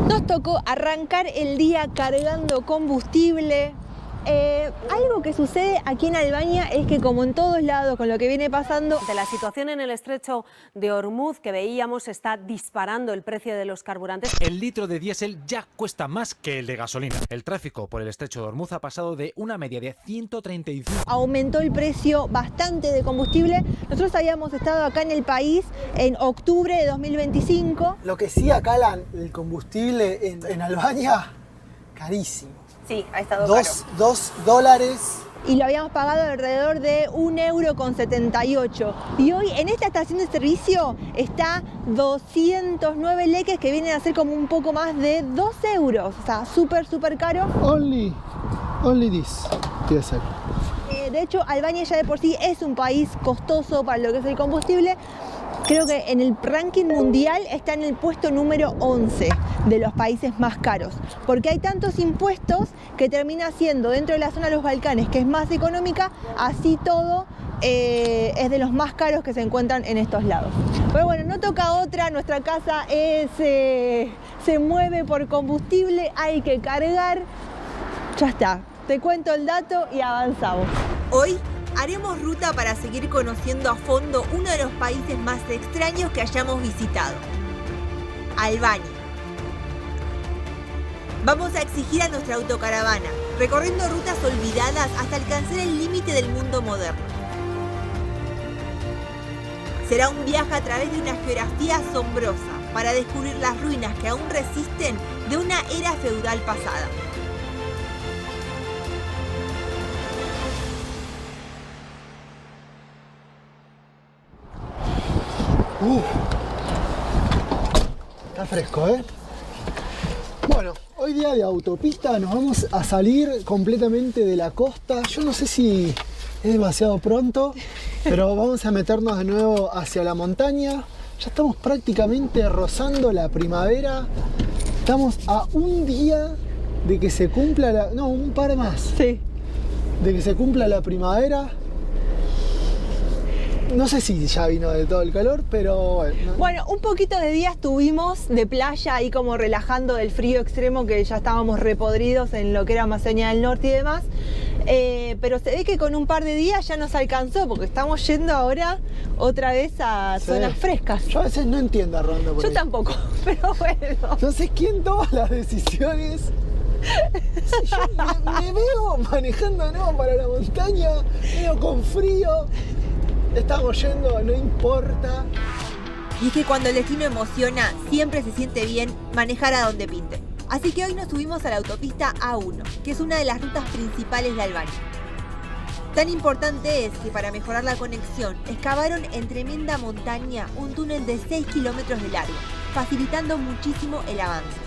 Nos tocó arrancar el día cargando combustible. Algo que sucede aquí en Albania es que, como en todos lados con lo que viene pasando, La situación en el estrecho de Hormuz que veíamos está disparando el precio de los carburantes. El litro de diésel ya cuesta más que el de gasolina. El tráfico por el estrecho de Hormuz ha pasado de una media de 135. aumentó el precio bastante de combustible. Nosotros habíamos estado acá en el país en octubre de 2025. Lo que sí, acá el combustible en Albania, carísimo. Sí, ha estado caro. $2. Y lo habíamos pagado alrededor de €1,78. Y hoy en esta estación de servicio está 209 leques, que vienen a ser como un poco más de 2 euros. O sea, súper caro. Only this. Diesel. De hecho, Albania ya de por sí es un país costoso para lo que es el combustible. Creo que en el ranking mundial está en el puesto número 11 de los países más caros, porque hay tantos impuestos que termina siendo, dentro de la zona de los Balcanes, que es más económica, así todo es de los más caros que se encuentran en estos lados. Pero bueno, no toca otra, nuestra casa se mueve por combustible, hay que cargar. Ya está, te cuento el dato y avanzamos. Hoy haremos ruta para seguir conociendo a fondo uno de los países más extraños que hayamos visitado, Albania. Vamos a exigir a nuestra autocaravana, recorriendo rutas olvidadas hasta alcanzar el límite del mundo moderno. Será un viaje a través de una geografía asombrosa para descubrir las ruinas que aún resisten de una era feudal pasada. Está fresco, ¿eh? Bueno, hoy día de autopista nos vamos a salir completamente de la costa. Yo no sé si es demasiado pronto, pero vamos a meternos de nuevo hacia la montaña. Ya estamos prácticamente rozando la primavera. Estamos a un día de que se cumpla no, un par más. Sí. De que se cumpla la primavera. No sé si ya vino de todo el calor, pero bueno. Bueno, un poquito de días tuvimos de playa ahí como relajando del frío extremo, que ya estábamos repodridos en lo que era Macedonia del Norte y demás. Pero se ve que con un par de días ya nos alcanzó, porque estamos yendo ahora otra vez a zonas frescas. Yo a veces no entiendo a Rondo por Yo ahí. tampoco, pero bueno. No sé quién toma las decisiones. Yo me veo manejando, ¿no?, para la montaña, medio con frío. Estamos yendo, no importa. Y es que cuando el destino emociona, siempre se siente bien manejar a donde pinte. Así que hoy nos subimos a la autopista A1, que es una de las rutas principales de Albania. Tan importante es que, para mejorar la conexión, excavaron en tremenda montaña un túnel de 6 kilómetros de largo, facilitando muchísimo el avance.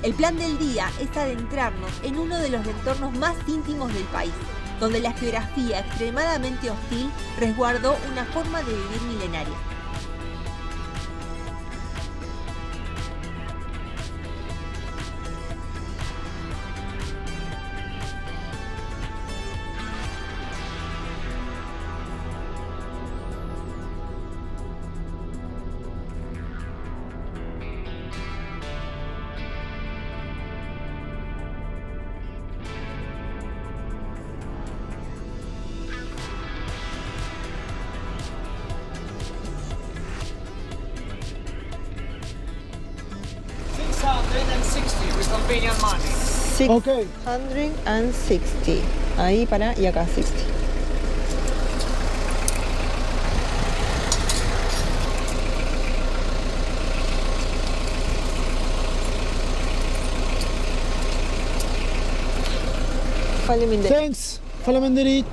El plan del día es adentrarnos en uno de los entornos más íntimos del país, donde la geografía extremadamente hostil resguardó una forma de vivir milenaria. with convenient money. Ok. 660. Ahí para y acá 60. Thanks. Falamanderit.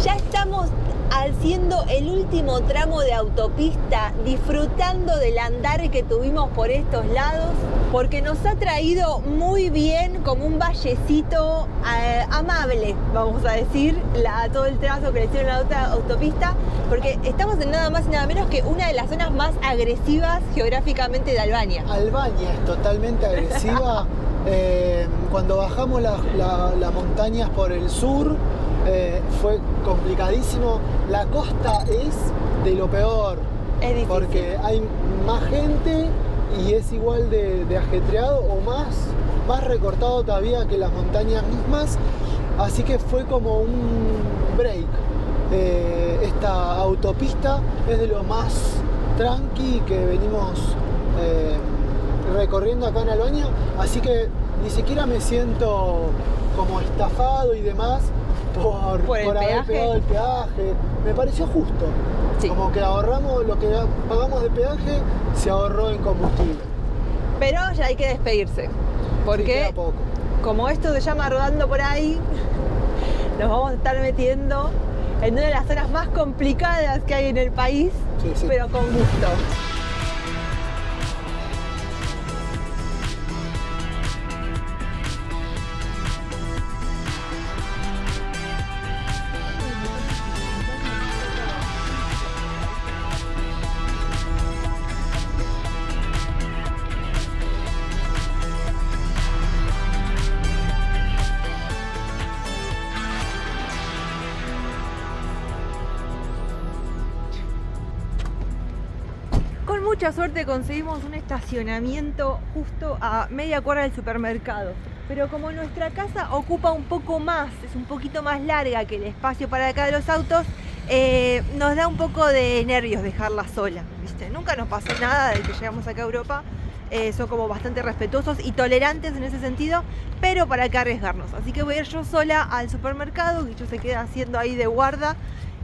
Ya estamos haciendo el último tramo de autopista, disfrutando del andar que tuvimos por estos lados, porque nos ha traído muy bien, como un vallecito amable, vamos a decir, todo el trazo que le hicieron a la autopista, porque estamos en nada más y nada menos que una de las zonas más agresivas geográficamente de Albania. Albania es totalmente agresiva. Cuando bajamos las montañas por el sur, fue complicadísimo. La costa es de lo peor. Es difícil. Porque hay más gente y es igual de ajetreado o más recortado todavía que las montañas mismas, así que fue como un break. Esta autopista es de lo más tranqui que venimos recorriendo acá en Albania, así que ni siquiera me siento como estafado y demás por haber pegado el peaje. Me pareció justo. Sí. Como que ahorramos lo que pagamos de peaje, se ahorró en combustible. Pero ya hay que despedirse, porque Sí, queda poco. como esto se llama rodando por ahí, nos vamos a estar metiendo en una de las zonas más complicadas que hay en el país, Sí. pero con gusto. Con mucha suerte conseguimos un estacionamiento justo a media cuadra del supermercado. Pero como nuestra casa ocupa un poco más, es un poquito más larga que el espacio para acá de los autos, nos da un poco de nervios dejarla sola, ¿viste? Nunca nos pasó nada desde que llegamos acá a Europa. Son como bastante respetuosos y tolerantes en ese sentido, pero para qué arriesgarnos. Así que voy a ir yo sola al supermercado, Guicho se queda haciendo ahí de guarda.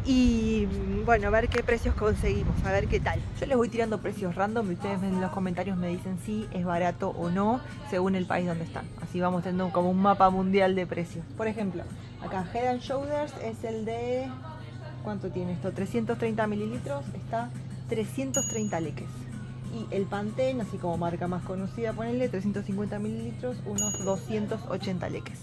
Y bueno, a ver qué precios conseguimos, a ver qué tal. Yo les voy tirando precios random y ustedes en los comentarios me dicen si es barato o no según el país donde están. Así vamos teniendo como un mapa mundial de precios. Por ejemplo, acá Head and Shoulders es el de... ¿cuánto tiene esto? 330 mililitros, está 330 leques. Y el Pantene, así como marca más conocida, ponele 350 mililitros, unos 280 leques.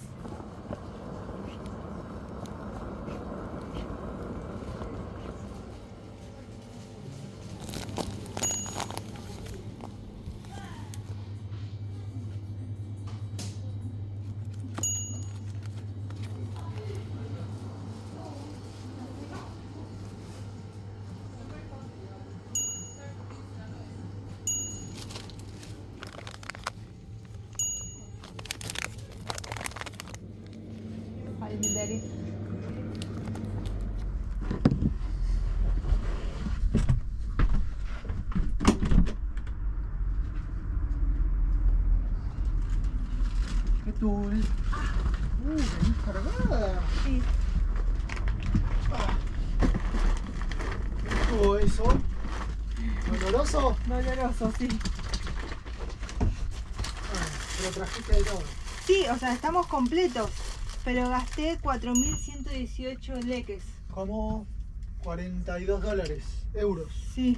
¿Qué tool? Venís cargada. Sí. ¿Qué tuvo eso? ¿Doloroso? Doloroso, sí. Pero trajiste de todo. Sí, o sea, estamos completos, pero gasté 4.118 leques. Como 42 dólares, euros, Sí.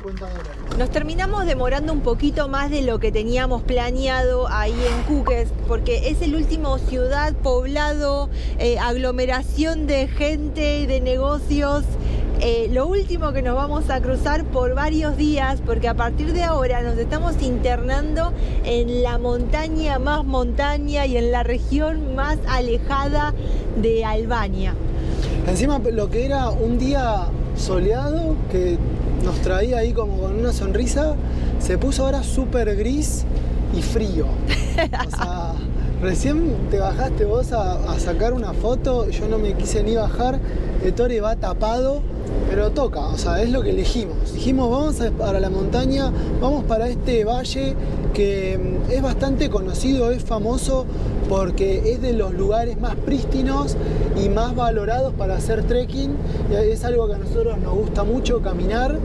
50 dólares. Nos terminamos demorando un poquito más de lo que teníamos planeado ahí en Kukës, porque es el último ciudad, poblado, aglomeración de gente y de negocios. Lo último que nos vamos a cruzar por varios días, porque a partir de ahora nos estamos internando en la montaña más montaña y en la región más alejada de Albania. Encima lo que era un día soleado, que nos traía ahí como con una sonrisa, se puso ahora súper gris y frío. O sea, recién te bajaste vos a sacar una foto, yo no me quise ni bajar, Ettore va tapado, pero toca, o sea, es lo que elegimos. Dijimos, vamos para la montaña, vamos para este valle que es bastante conocido, es famoso porque es de los lugares más prístinos y más valorados para hacer trekking. Es algo que a nosotros nos gusta mucho, caminar,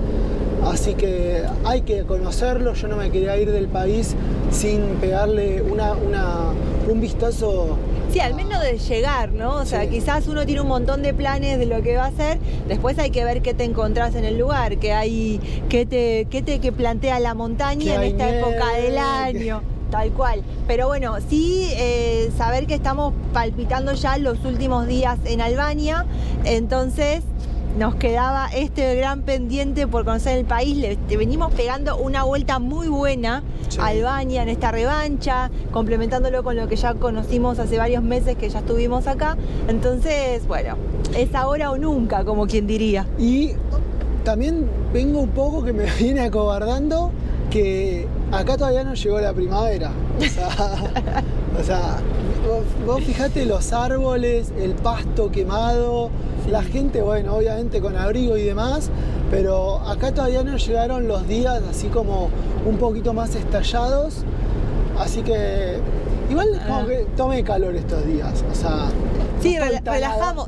así que hay que conocerlo. Yo no me quería ir del país sin pegarle un vistazo. Sí, al menos de llegar, ¿no? O sea, Sí. quizás uno tiene un montón de planes de lo que va a hacer, después hay que ver qué te encontrás en el lugar, qué te plantea la montaña Que en hay esta nieve, época del año. Tal cual. Pero bueno, sí saber que estamos palpitando ya los últimos días en Albania, entonces nos quedaba este gran pendiente por conocer el país. Le venimos pegando una vuelta muy buena Sí. a Albania en esta revancha, complementándolo con lo que ya conocimos hace varios meses que ya estuvimos acá. Entonces, bueno, es ahora o nunca, como quien diría. Y también vengo un poco que me viene acobardando que acá todavía no llegó la primavera. O sea, vos fijate los árboles, el pasto quemado, la gente, bueno, obviamente con abrigo y demás, pero acá todavía no llegaron los días así como un poquito más estallados, así que igual como que tome calor estos días, o sea... Sí, relajamos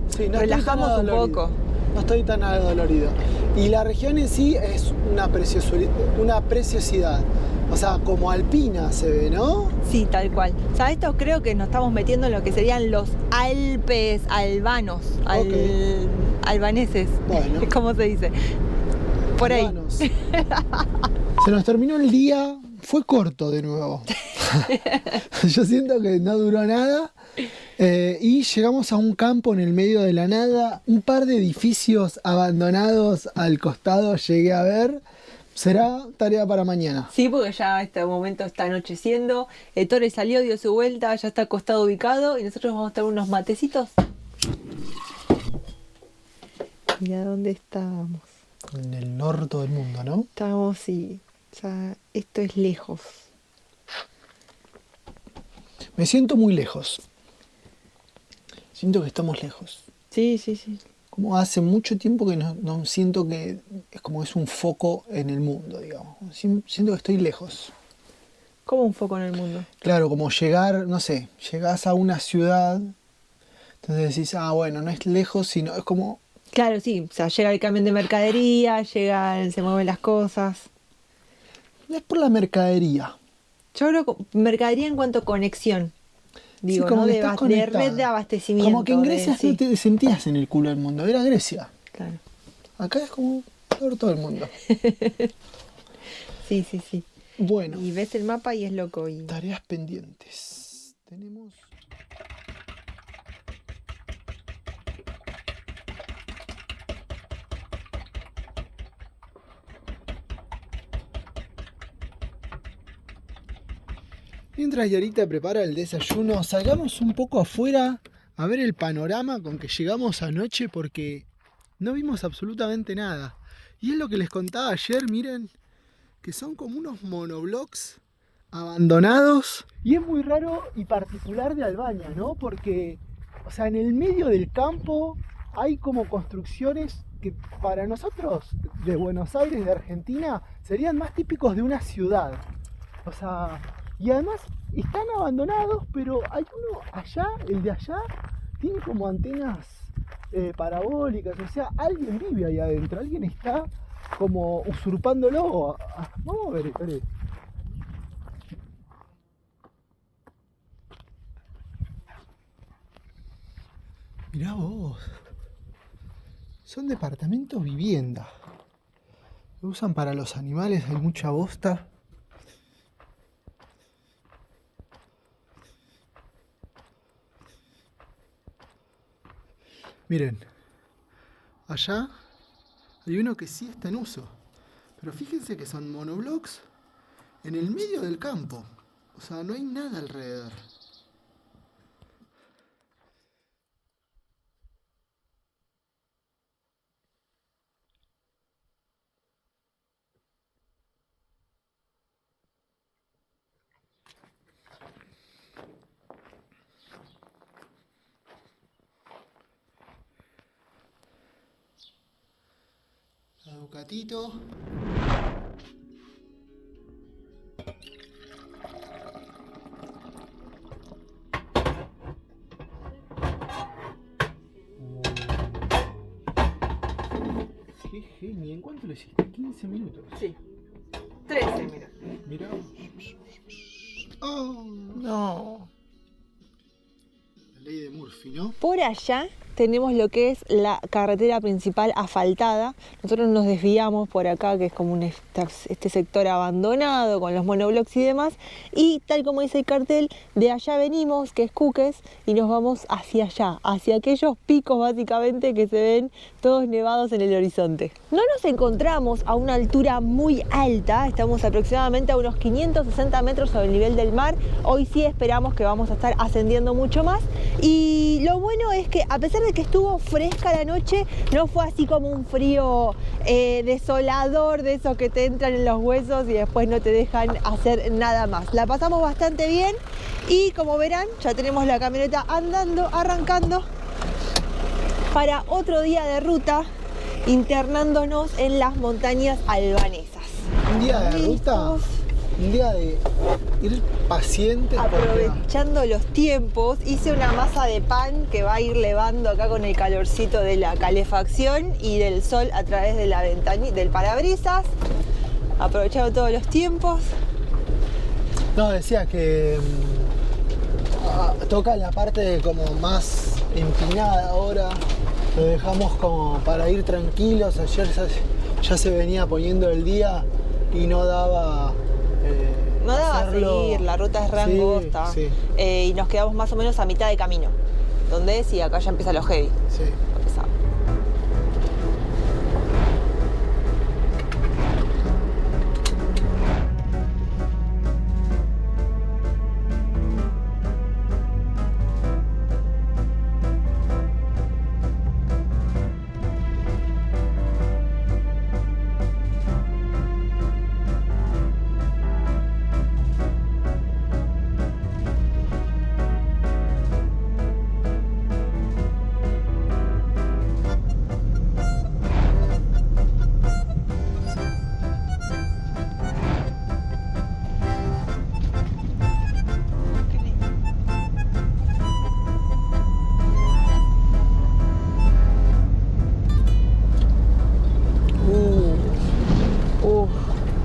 un poco. No estoy tan adolorido. Y la región en sí es una preciosidad. O sea, como alpina se ve, ¿no? Sí, tal cual. O sea, esto creo que nos estamos metiendo en lo que serían los Alpes albanos, albaneses, bueno. ¿Cómo se dice? Por albanos. Ahí. Se nos terminó el día, fue corto de nuevo. Yo siento que no duró nada. Y llegamos a un campo en el medio de la nada, un par de edificios abandonados al costado llegué a ver. Será tarea para mañana. Sí, porque ya a este momento está anocheciendo. Torre salió, dio su vuelta, ya está acostado ubicado y nosotros vamos a tomar unos matecitos. Mira dónde estábamos. En el norte del mundo, ¿no? Estamos, sí. O sea, esto es lejos. Me siento muy lejos. Siento que estamos lejos. Sí, sí, sí. Como hace mucho tiempo que no siento que es como es un foco en el mundo, digamos. Siento que estoy lejos. ¿Cómo un foco en el mundo? Claro, como llegar, no sé, llegás a una ciudad, entonces decís, bueno, no es lejos, sino es como... Claro, sí, o sea, llega el camión de mercadería, se mueven las cosas. No es por la mercadería. Yo creo que mercadería en cuanto a conexión. Digo, sí, como ¿no? de red de abastecimiento. Como que en Grecia no te sentías en el culo del mundo, era Grecia. Claro. Acá es como por todo el mundo. Sí, sí, sí. Bueno. Y ves el mapa y es loco. Tareas pendientes. Tenemos... Mientras Yarita prepara el desayuno, salgamos un poco afuera a ver el panorama con que llegamos anoche porque no vimos absolutamente nada. Y es lo que les contaba ayer, miren, que son como unos monoblocks abandonados. Y es muy raro y particular de Albania, ¿no? Porque, o sea, en el medio del campo hay como construcciones que para nosotros de Buenos Aires, de Argentina, serían más típicos de una ciudad. O sea... Y además están abandonados, pero hay uno allá, el de allá, tiene como antenas parabólicas, o sea, alguien vive ahí adentro, alguien está como usurpándolo. Vamos a ver, espere. Mirá vos, son departamentos vivienda, lo usan para los animales, hay mucha bosta. Miren, allá hay uno que sí está en uso, pero fíjense que son monoblocks en el medio del campo, o sea, no hay nada alrededor. Ducatito. Qué genio. ¿En cuánto lo hiciste? 15 minutos. Sí. 13, mira. Mira. Oh, no. La ley de Murphy, ¿no? Por allá tenemos lo que es la carretera principal asfaltada. Nosotros nos desviamos por acá, que es como este sector abandonado con los monoblocks y demás. Y tal como dice el cartel, de allá venimos, que es Cuques, y nos vamos hacia allá, hacia aquellos picos básicamente que se ven todos nevados en el horizonte. No nos encontramos a una altura muy alta, estamos aproximadamente a unos 560 metros sobre el nivel del mar. Hoy sí esperamos que vamos a estar ascendiendo mucho más. Y lo bueno es que a pesar pesar de que estuvo fresca la noche, no fue así como un frío desolador, de esos que te entran en los huesos y después no te dejan hacer nada más. La pasamos bastante bien y como verán, ya tenemos la camioneta andando, arrancando para otro día de ruta, internándonos en las montañas albanesas. Un día de ruta, un día de ir paciente. Aprovechando los tiempos, hice una masa de pan que va a ir levando acá con el calorcito de la calefacción y del sol a través de la ventanilla, del parabrisas. Aprovechando todos los tiempos. No, decía que toca la parte como más empinada ahora. Lo dejamos como para ir tranquilos. Ayer ya se venía poniendo el día y no daba seguir, la ruta es re angosta. Sí. Y nos quedamos más o menos a mitad de camino. ¿Dónde es? Y acá ya empieza lo heavy. Sí. Lo pesado.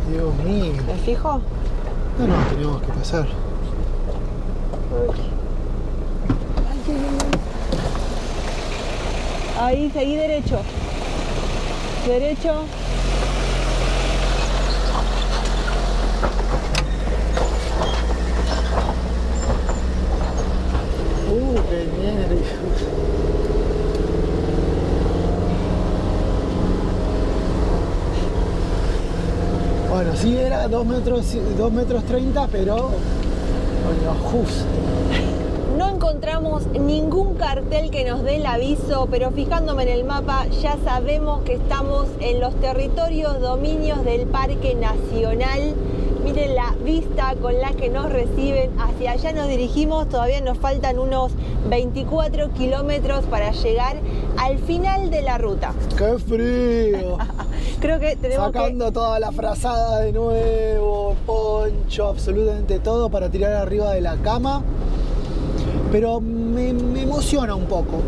Dios mío. ¿Me fijo? No, teníamos que pasar. Ahí, seguí derecho. Derecho. Qué nervios. Bueno, sí era 2 metros 30, pero bueno, justo. No encontramos ningún cartel que nos dé el aviso, pero fijándome en el mapa ya sabemos que estamos en los territorios dominios del Parque Nacional. Miren la vista con la que nos reciben, hacia allá nos dirigimos, todavía nos faltan unos 24 kilómetros para llegar al final de la ruta. ¡Qué frío! Creo que tenemos Sacando toda la frazada de nuevo, poncho, absolutamente todo para tirar arriba de la cama. Pero me emociona un poco.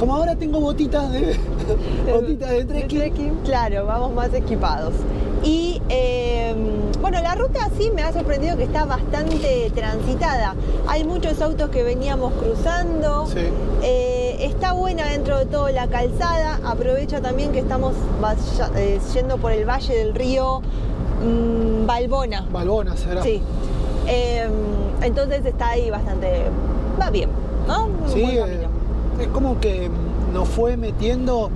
Como ahora tengo botitas de trekking. Claro, vamos más equipados. Y bueno, la ruta sí me ha sorprendido que está bastante transitada. Hay muchos autos que veníamos cruzando. Sí. Está buena dentro de todo la calzada. Aprovecha también que estamos yendo por el valle del río Valbona. Valbona será. Sí. Entonces está ahí bastante... Va bien, ¿no? Sí, buen camino. es como que nos fue metiendo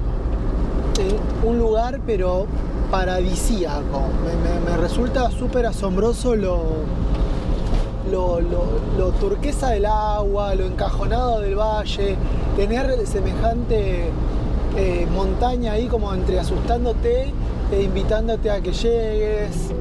en un lugar, pero paradisíaco. Me resulta súper asombroso lo turquesa del agua, lo encajonado del valle, tener semejante montaña ahí como entre asustándote e invitándote a que llegues.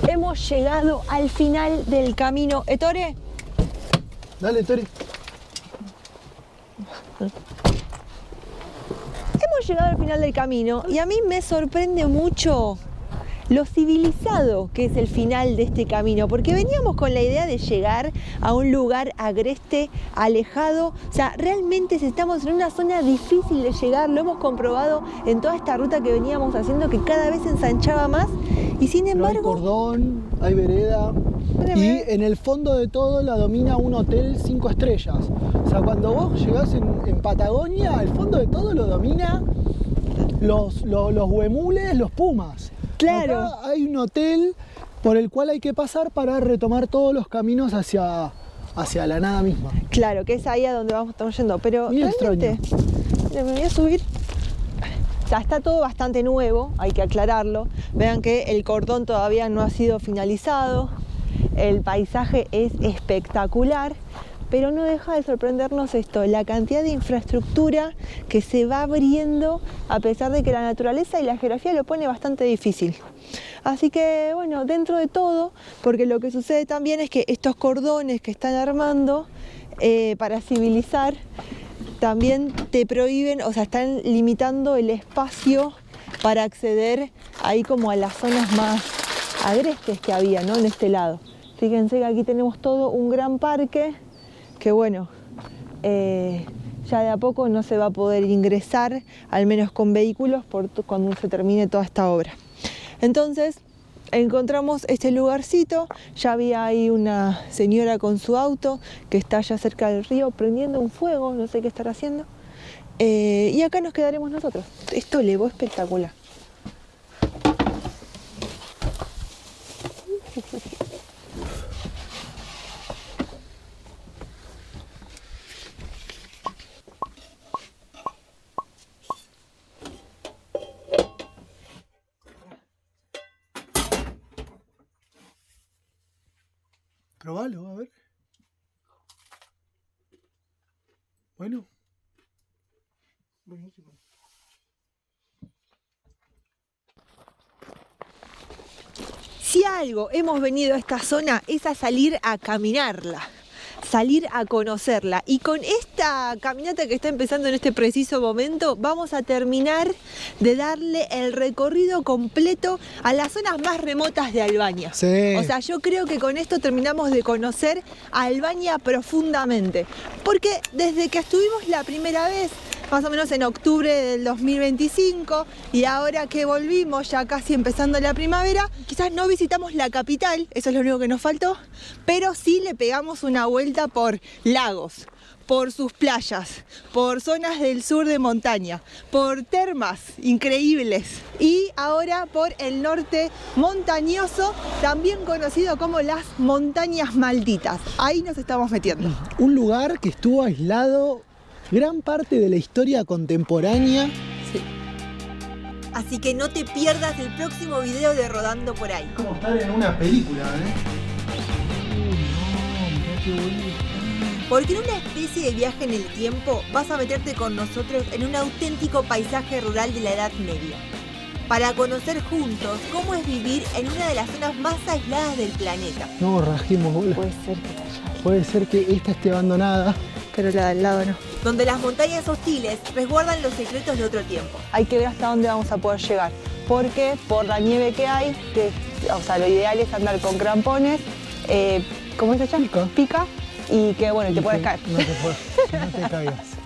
Hemos llegado al final del camino. ¿Ettore? Dale, Tori. Hemos llegado al final del camino y a mí me sorprende mucho lo civilizado que es el final de este camino, porque veníamos con la idea de llegar a un lugar agreste, alejado, o sea, realmente estamos en una zona difícil de llegar, lo hemos comprobado en toda esta ruta que veníamos haciendo, que cada vez se ensanchaba más, y sin embargo... Pero hay cordón, hay vereda, y en el fondo de todo la domina un hotel 5 estrellas. O sea, cuando vos llegás en Patagonia, el fondo de todo lo domina los huemules, los pumas. Claro. Acá hay un hotel por el cual hay que pasar para retomar todos los caminos hacia la nada misma. Claro, que es ahí a donde estamos yendo, pero Muy realmente, mira, me voy a subir. O sea, está todo bastante nuevo, hay que aclararlo. Vean que el cordón todavía no ha sido finalizado, el paisaje es espectacular, pero no deja de sorprendernos esto, la cantidad de infraestructura que se va abriendo a pesar de que la naturaleza y la geografía lo pone bastante difícil. Así que bueno, dentro de todo, porque lo que sucede también es que estos cordones que están armando para civilizar, también te prohíben, o sea, están limitando el espacio para acceder ahí como a las zonas más agrestes que había, ¿no? En este lado. Fíjense que aquí tenemos todo un gran parque que bueno, ya de a poco no se va a poder ingresar, al menos con vehículos, cuando se termine toda esta obra. Entonces encontramos este lugarcito, ya había ahí una señora con su auto que está allá cerca del río prendiendo un fuego, no sé qué estará haciendo, y acá nos quedaremos nosotros. Esto levó espectacular. Probalo, a ver. Bueno. Buenísimo. Si algo hemos venido a esta zona es a salir a caminarla, salir a conocerla, y con esta caminata que está empezando en este preciso momento vamos a terminar de darle el recorrido completo a las zonas más remotas de Albania. Sí. O sea, yo creo que con esto terminamos de conocer a Albania profundamente, porque desde que estuvimos la primera vez, más o menos en octubre del 2025, y ahora que volvimos ya casi empezando la primavera, quizás no visitamos la capital, eso es lo único que nos faltó, pero sí le pegamos una vuelta por lagos, por sus playas, por zonas del sur de montaña, por termas increíbles, y ahora por el norte montañoso, también conocido como las montañas malditas. Ahí nos estamos metiendo. Un lugar que estuvo aislado gran parte de la historia contemporánea. Sí. Así que no te pierdas el próximo video de Rodando por ahí. Es como estar en una película, Uy, no, mirá qué bonito. Porque en una especie de viaje en el tiempo vas a meterte con nosotros en un auténtico paisaje rural de la Edad Media, para conocer juntos cómo es vivir en una de las zonas más aisladas del planeta. No, rajemos bola. Puede ser que esta esté abandonada, pero la del lado no. Donde las montañas hostiles resguardan los secretos de otro tiempo. Hay que ver hasta dónde vamos a poder llegar, porque por la nieve que hay, o sea, lo ideal es andar con crampones, ¿cómo se llama? Pica, y que bueno, te puedes caer. No te caigas.